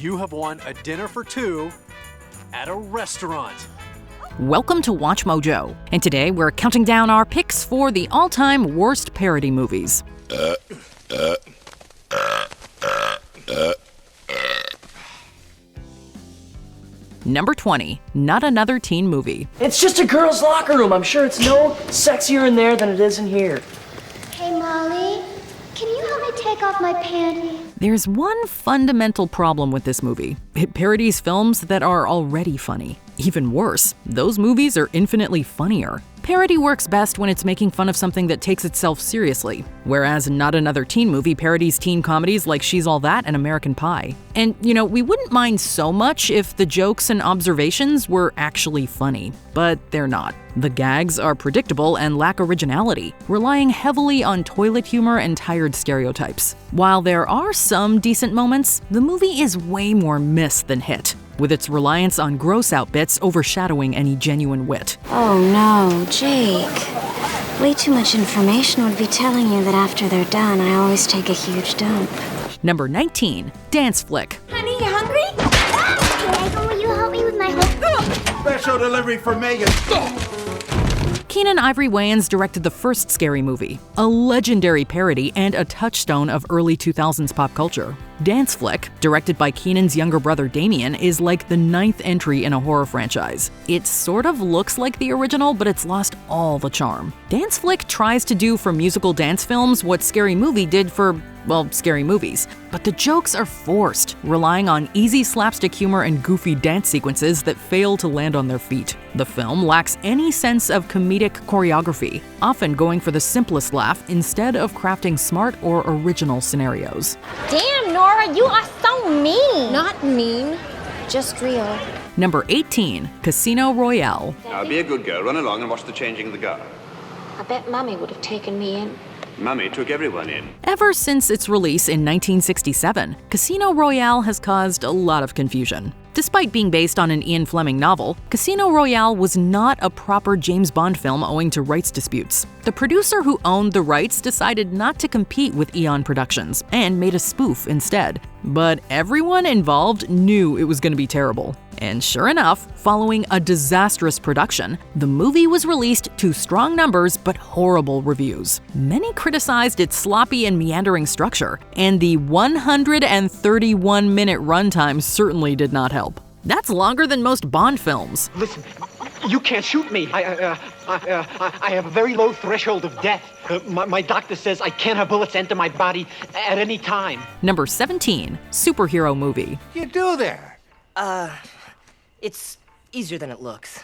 You have won a dinner for two at a restaurant. Welcome to Watch Mojo, and today we're counting down our picks for the all-time worst parody movies. Number 20, Not Another Teen Movie. It's just a girl's locker room. I'm sure it's no sexier in there than it is in here. Hey, Molly, can you help me take off my panties? There's one fundamental problem with this movie. It parodies films that are already funny. Even worse, those movies are infinitely funnier. Parody works best when it's making fun of something that takes itself seriously, whereas Not Another Teen Movie parodies teen comedies like She's All That and American Pie. And, we wouldn't mind so much if the jokes and observations were actually funny, but they're not. The gags are predictable and lack originality, relying heavily on toilet humor and tired stereotypes. While there are some decent moments, the movie is way more miss than hit, with its reliance on gross-out bits overshadowing any genuine wit. Oh no, Jake. Way too much information would be telling you that after they're done, I always take a huge dump. Number 19, Dance Flick. Honey, you hungry? Diego, will you help me with my hook? Special delivery for Megan. Keenan Ivory Wayans directed the first Scary Movie, a legendary parody and a touchstone of early 2000s pop culture. Dance Flick, directed by Keenan's younger brother Damien, is like the 9th entry in a horror franchise. It sort of looks like the original, but it's lost all the charm. Dance Flick tries to do for musical dance films what Scary Movie did for, scary movies. But the jokes are forced, relying on easy slapstick humor and goofy dance sequences that fail to land on their feet. The film lacks any sense of comedic choreography, often going for the simplest laugh instead of crafting smart or original scenarios. Damn, Nora, you are so mean. Not mean, just real. Number 18, Casino Royale. Now be a good girl, run along and watch the changing of the guard. I bet Mummy would have taken me in. Mummy took everyone in. Ever since its release in 1967, Casino Royale has caused a lot of confusion. Despite being based on an Ian Fleming novel, Casino Royale was not a proper James Bond film owing to rights disputes. The producer who owned the rights decided not to compete with Eon Productions and made a spoof instead. But everyone involved knew it was going to be terrible. And sure enough, following a disastrous production, the movie was released to strong numbers but horrible reviews. Many criticized its sloppy and meandering structure, and the 131-minute runtime certainly did not help. That's longer than most Bond films. Listen, you can't shoot me. I have a very low threshold of death. My doctor says I can't have bullets enter my body at any time. Number 17, Superhero Movie. You do there? It's easier than it looks.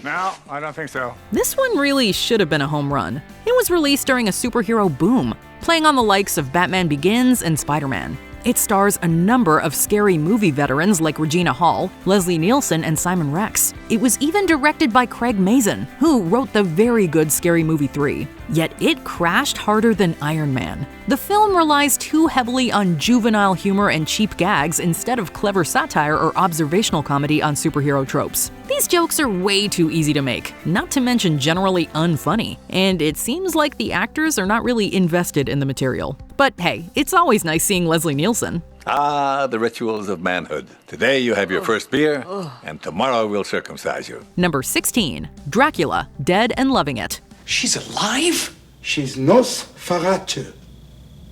No, I don't think so. This one really should have been a home run. It was released during a superhero boom, playing on the likes of Batman Begins and Spider-Man. It stars a number of Scary Movie veterans like Regina Hall, Leslie Nielsen, and Simon Rex. It was even directed by Craig Mazin, who wrote the very good Scary Movie 3. Yet it crashed harder than Iron Man. The film relies too heavily on juvenile humor and cheap gags instead of clever satire or observational comedy on superhero tropes. These jokes are way too easy to make, not to mention generally unfunny, and it seems like the actors are not really invested in the material. But hey, it's always nice seeing Leslie Nielsen. Ah, the rituals of manhood. Today you have your first beer, and tomorrow we'll circumcise you. Number 16, Dracula, Dead and Loving It. She's alive? She's Nosferatu.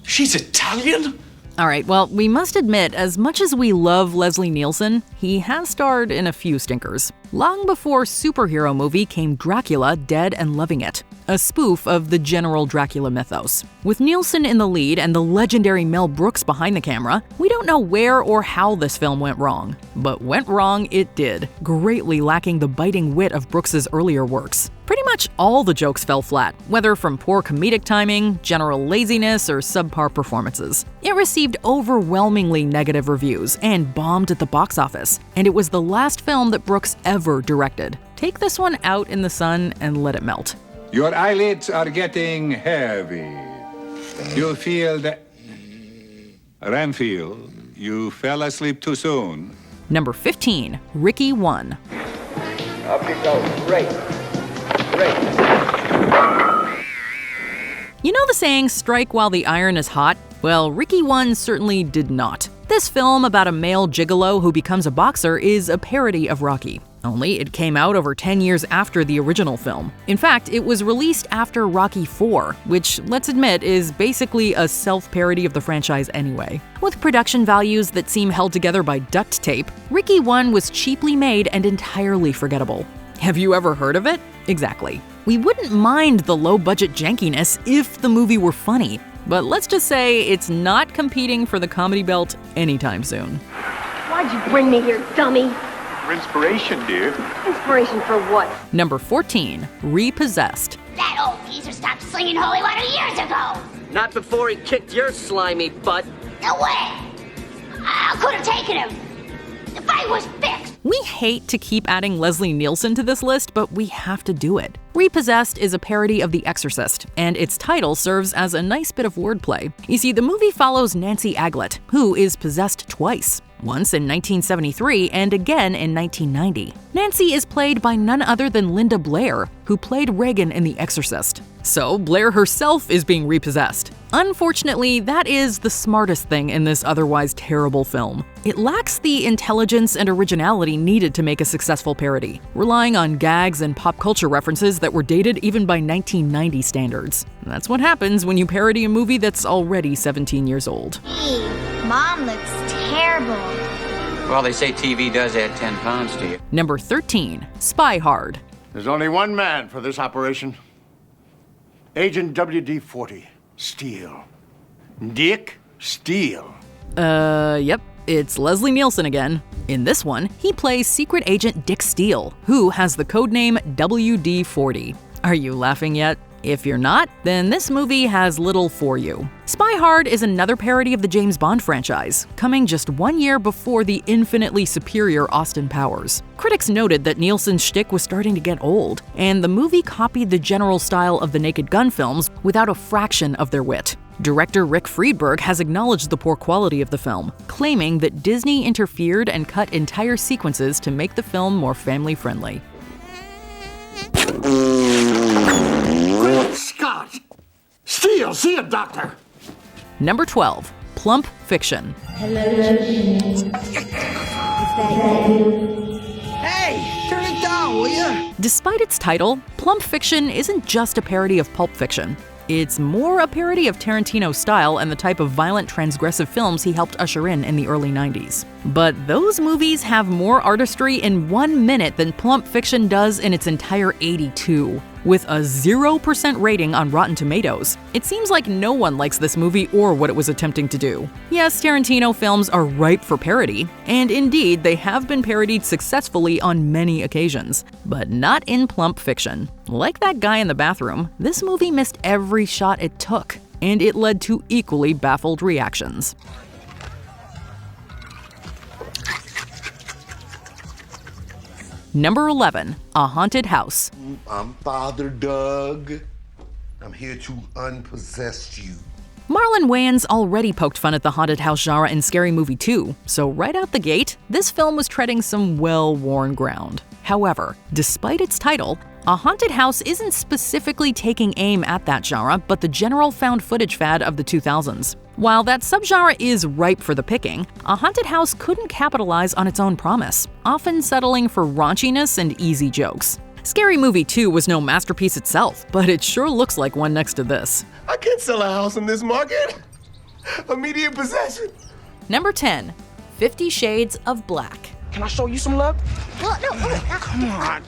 She's Italian? All right, well, we must admit, as much as we love Leslie Nielsen, he has starred in a few stinkers. Long before Superhero Movie came Dracula, Dead and Loving It, a spoof of the general Dracula mythos. With Nielsen in the lead and the legendary Mel Brooks behind the camera, we don't know where or how this film went wrong. But went wrong it did, greatly lacking the biting wit of Brooks's earlier works. Pretty much all the jokes fell flat, whether from poor comedic timing, general laziness, or subpar performances. It received overwhelmingly negative reviews and bombed at the box office, and it was the last film that Brooks ever directed. Take this one out in the sun and let it melt. Your eyelids are getting heavy. You feel that... Renfield, you fell asleep too soon. Number 15, Ricky 1. Up you go. Great. You know the saying, strike while the iron is hot? Well, Ricky 1 certainly did not. This film about a male gigolo who becomes a boxer is a parody of Rocky. Only it came out over 10 years after the original film. In fact, it was released after Rocky IV, which, let's admit, is basically a self-parody of the franchise anyway. With production values that seem held together by duct tape, Ricky 1 was cheaply made and entirely forgettable. Have you ever heard of it? Exactly. We wouldn't mind the low-budget jankiness if the movie were funny, but let's just say it's not competing for the comedy belt anytime soon. Why'd you bring me here, dummy? For inspiration, dear. Inspiration for what? Number 14, Repossessed. That old geezer stopped slinging holy water years ago. Not before he kicked your slimy butt. No way. I could have taken him. The fight was fixed. We hate to keep adding Leslie Nielsen to this list, but we have to do it. Repossessed is a parody of The Exorcist, and its title serves as a nice bit of wordplay. You see, the movie follows Nancy Aglett, who is possessed twice. Once in 1973 and again in 1990. Nancy is played by none other than Linda Blair, who played Regan in The Exorcist. So Blair herself is being repossessed. Unfortunately, that is the smartest thing in this otherwise terrible film. It lacks the intelligence and originality needed to make a successful parody, relying on gags and pop culture references that were dated even by 1990 standards. That's what happens when you parody a movie that's already 17 years old. Hey, Mom looks terrible. Well, they say TV does add 10 pounds to you. Number 13, Spy Hard. There's only one man for this operation. Agent WD-40, Steele. Dick Steele. Yep, it's Leslie Nielsen again. In this one, he plays Secret Agent Dick Steele, who has the codename WD-40. Are you laughing yet? If you're not, then this movie has little for you. Spy Hard is another parody of the James Bond franchise, coming just 1 year before the infinitely superior Austin Powers. Critics noted that Nielsen's shtick was starting to get old, and the movie copied the general style of the Naked Gun films without a fraction of their wit. Director Rick Friedberg has acknowledged the poor quality of the film, claiming that Disney interfered and cut entire sequences to make the film more family-friendly. Great Scott! Steele, see a doctor! Number 12, Pulp Fiction. Hello, Is that you? Hey, turn it down, will ya? Despite its title, Pulp Fiction isn't just a parody of Pulp Fiction. It's more a parody of Tarantino's style and the type of violent, transgressive films he helped usher in the early 90s. But those movies have more artistry in 1 minute than Pulp Fiction does in its entire 82. With a 0% rating on Rotten Tomatoes, it seems like no one likes this movie or what it was attempting to do. Yes, Tarantino films are ripe for parody, and indeed, they have been parodied successfully on many occasions, but not in Pulp Fiction. Like that guy in the bathroom, this movie missed every shot it took, and it led to equally baffled reactions. Number 11, A Haunted House. I'm Father Doug. I'm here to unpossess you. Marlon Wayans already poked fun at the haunted house genre in Scary Movie 2, so right out the gate, this film was treading some well-worn ground. However, despite its title, A Haunted House isn't specifically taking aim at that genre, but the general found footage fad of the 2000s. While that subgenre is ripe for the picking, A Haunted House couldn't capitalize on its own promise, often settling for raunchiness and easy jokes. Scary Movie 2 was no masterpiece itself, but it sure looks like one next to this. I can't sell a house in this market. Immediate possession. Number 10, 50 Shades of Black. Can I show you some love? Well, no, Come on.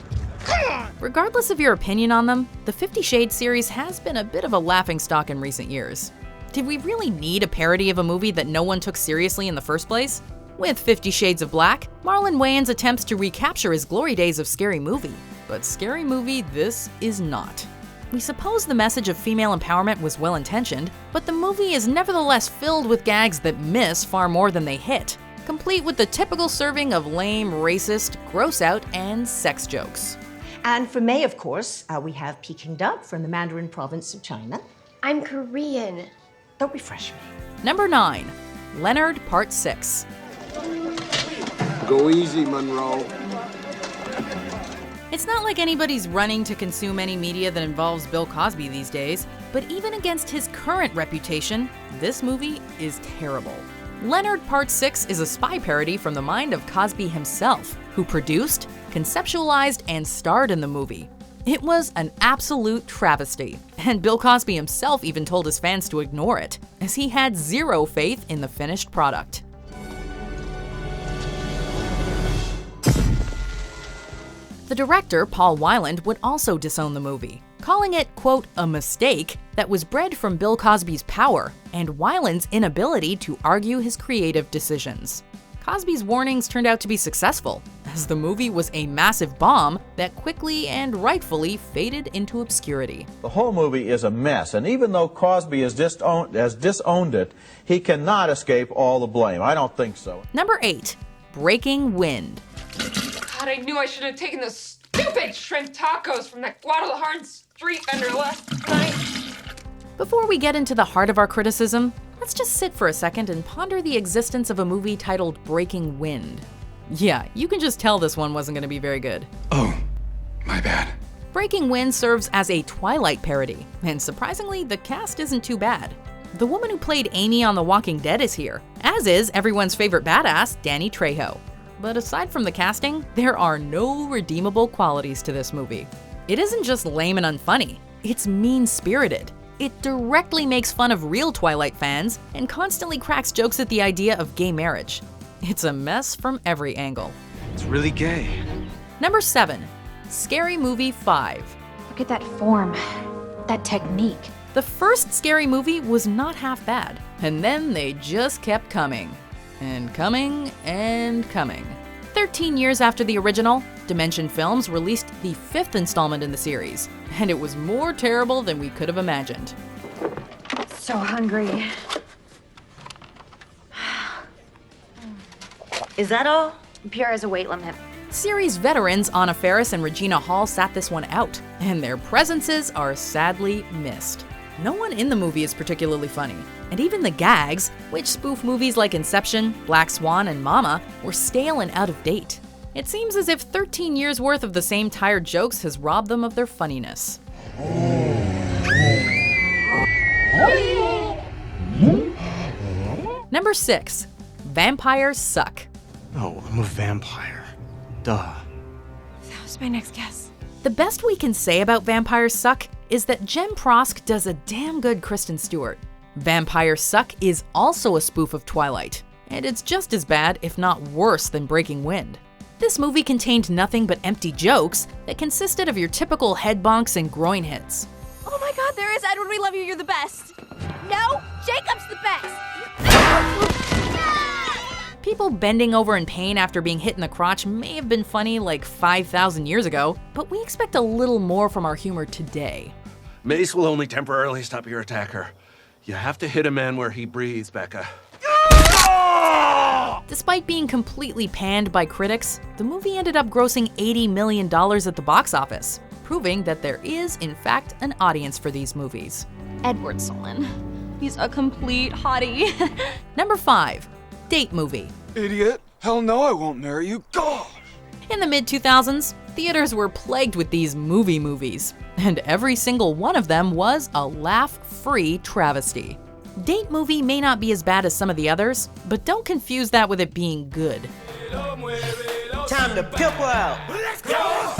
Regardless of your opinion on them, the 50 Shades series has been a bit of a laughingstock in recent years. Did we really need a parody of a movie that no one took seriously in the first place? With 50 Shades of Black, Marlon Wayans attempts to recapture his glory days of Scary Movie. But Scary Movie, this is not. We suppose the message of female empowerment was well-intentioned, but the movie is nevertheless filled with gags that miss far more than they hit, complete with the typical serving of lame, racist, gross-out, and sex jokes. And for May, of course, we have Peking duck from the Mandarin province of China. I'm Korean. Don't refresh me. Number 9, Leonard Part 6. Go easy, Monroe. It's not like anybody's running to consume any media that involves Bill Cosby these days, but even against his current reputation, this movie is terrible. Leonard Part 6 is a spy parody from the mind of Cosby himself, who produced, conceptualized, and starred in the movie. It was an absolute travesty, and Bill Cosby himself even told his fans to ignore it, as he had zero faith in the finished product. The director, Paul Weiland, would also disown the movie, calling it, quote, a mistake that was bred from Bill Cosby's power and Weiland's inability to argue his creative decisions. Cosby's warnings turned out to be successful, as the movie was a massive bomb that quickly and rightfully faded into obscurity. The whole movie is a mess, and even though Cosby has disowned it, he cannot escape all the blame. I don't think so. Number 8. Breaking Wind. God, I knew I should have taken those stupid shrimp tacos from that Guadalajara street vendor last night. Before we get into the heart of our criticism, let's just sit for a second and ponder the existence of a movie titled Breaking Wind. Yeah, you can just tell this one wasn't going to be very good. Oh, my bad. Breaking Wind serves as a Twilight parody, and surprisingly, the cast isn't too bad. The woman who played Amy on The Walking Dead is here, as is everyone's favorite badass, Danny Trejo. But aside from the casting, there are no redeemable qualities to this movie. It isn't just lame and unfunny, it's mean-spirited. It directly makes fun of real Twilight fans and constantly cracks jokes at the idea of gay marriage. It's a mess from every angle. It's really gay. Number 7. Scary Movie 5. Look at that form, that technique. The first Scary Movie was not half bad, and then they just kept coming. And coming and coming. 13 years after the original, Dimension Films released the 5th installment in the series, and it was more terrible than we could have imagined. So hungry. Is that all? Pierre has a weight limit. Series veterans Anna Faris and Regina Hall sat this one out, and their presences are sadly missed. No one in the movie is particularly funny, and even the gags, which spoof movies like Inception, Black Swan, and Mama, were stale and out of date. It seems as if 13 years worth of the same tired jokes has robbed them of their funniness. Number 6. Vampires Suck. Oh, I'm a vampire. Duh. That was my next guess. The best we can say about Vampires Suck is that Jen Prosk does a damn good Kristen Stewart. Vampires Suck is also a spoof of Twilight, and it's just as bad, if not worse, than Breaking Wind. This movie contained nothing but empty jokes that consisted of your typical head bonks and groin hits. Oh my god, there is Edward, we love you, you're the best. No, Jacob's the best. People bending over in pain after being hit in the crotch may have been funny like 5,000 years ago, but we expect a little more from our humor today. Mace will only temporarily stop your attacker. You have to hit a man where he breathes, Becca. Despite being completely panned by critics, the movie ended up grossing $80 million at the box office, proving that there is, in fact, an audience for these movies. Edward Solon. He's a complete hottie. Number 5. Date Movie. Idiot. Hell no, I won't marry you. Gosh. In the mid-2000s, theaters were plagued with these movies, and every single one of them was a laugh-free travesty. Date Movie may not be as bad as some of the others, but don't confuse that with it being good. Time to pimp out. Let's go.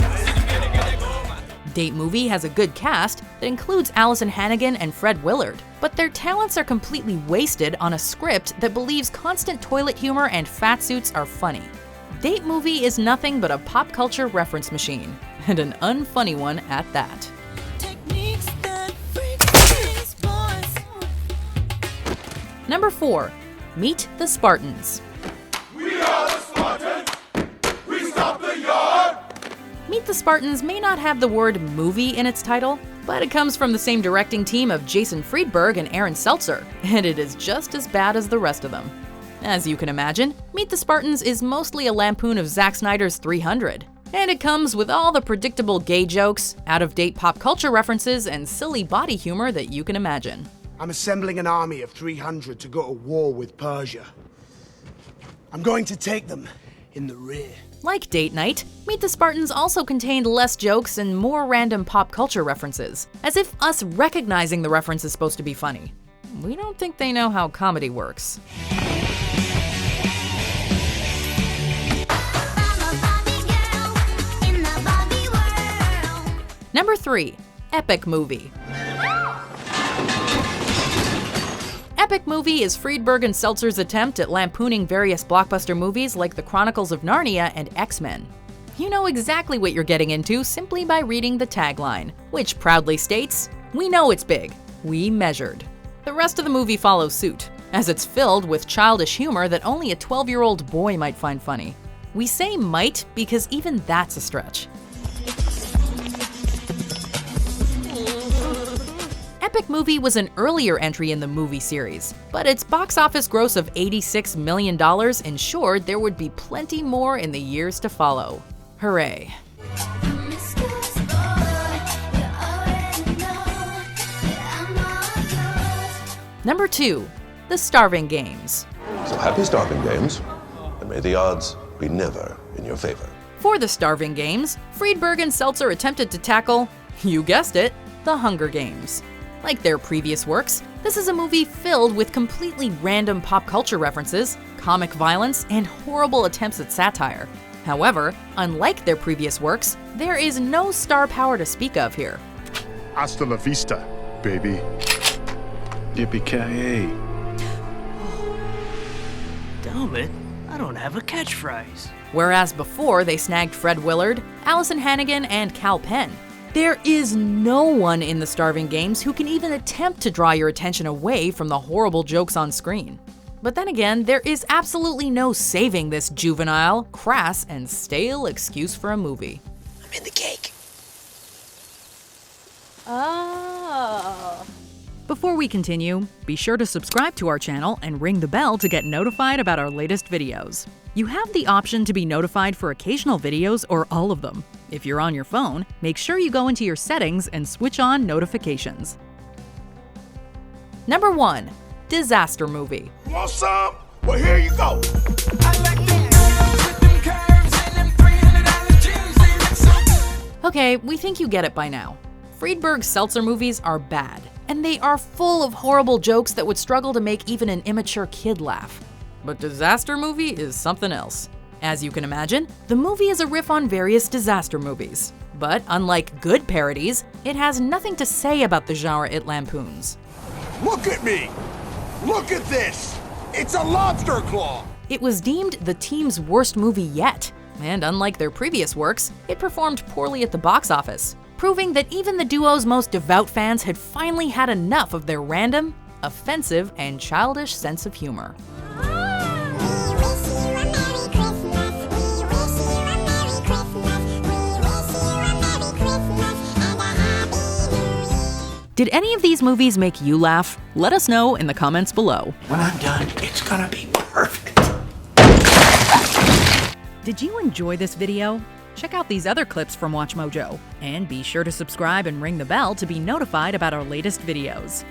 Date Movie has a good cast that includes Allison Hannigan and Fred Willard, but their talents are completely wasted on a script that believes constant toilet humor and fat suits are funny. Date Movie is nothing but a pop culture reference machine, and an unfunny one at that. Number 4. Meet the Spartans. We are the Spartans! We stop the yard! Meet the Spartans may not have the word movie in its title, but it comes from the same directing team of Jason Friedberg and Aaron Seltzer, and it is just as bad as the rest of them. As you can imagine, Meet the Spartans is mostly a lampoon of Zack Snyder's 300, and it comes with all the predictable gay jokes, out-of-date pop culture references, and silly body humor that you can imagine. I'm assembling an army of 300 to go to war with Persia. I'm going to take them in the rear. Like Date Night, Meet the Spartans also contained less jokes and more random pop culture references, as if us recognizing the reference is supposed to be funny. We don't think they know how comedy works. Number 3. Epic Movie. Epic Movie is Friedberg and Seltzer's attempt at lampooning various blockbuster movies like The Chronicles of Narnia and X-Men. You know exactly what you're getting into simply by reading the tagline, which proudly states, "We know it's big. We measured." The rest of the movie follows suit, as it's filled with childish humor that only a 12-year-old boy might find funny. We say might because even that's a stretch. Epic Movie was an earlier entry in the movie series, but its box office gross of $86 million ensured there would be plenty more in the years to follow. Hooray. Number 2. The Starving Games. So happy Starving Games, and may the odds be never in your favor. For The Starving Games, Friedberg and Seltzer attempted to tackle, you guessed it, the Hunger Games. Like their previous works, this is a movie filled with completely random pop culture references, comic violence, and horrible attempts at satire. However, unlike their previous works, there is no star power to speak of here. Hasta la vista, baby. Yippee-ki-yay. Damn it, I don't have a catchphrase. Whereas before they snagged Fred Willard, Allison Hannigan, and Cal Penn, there is no one in The Starving Games who can even attempt to draw your attention away from the horrible jokes on screen. But then again, there is absolutely no saving this juvenile, crass, and stale excuse for a movie. I'm in the cake. Oh. Before we continue, be sure to subscribe to our channel and ring the bell to get notified about our latest videos. You have the option to be notified for occasional videos or all of them. If you're on your phone, make sure you go into your settings and switch on notifications. Number 1. Disaster Movie. Want some? Well, here you go. Okay, we think you get it by now. Friedberg's Seltzer movies are bad, and they are full of horrible jokes that would struggle to make even an immature kid laugh. But Disaster Movie is something else. As you can imagine, the movie is a riff on various disaster movies. But unlike good parodies, it has nothing to say about the genre it lampoons. Look at me! Look at this! It's a lobster claw! It was deemed the team's worst movie yet, and unlike their previous works, it performed poorly at the box office, proving that even the duo's most devout fans had finally had enough of their random, offensive, and childish sense of humor. Did any of these movies make you laugh? Let us know in the comments below. When I'm done, it's gonna be perfect. Did you enjoy this video? Check out these other clips from WatchMojo, and be sure to subscribe and ring the bell to be notified about our latest videos.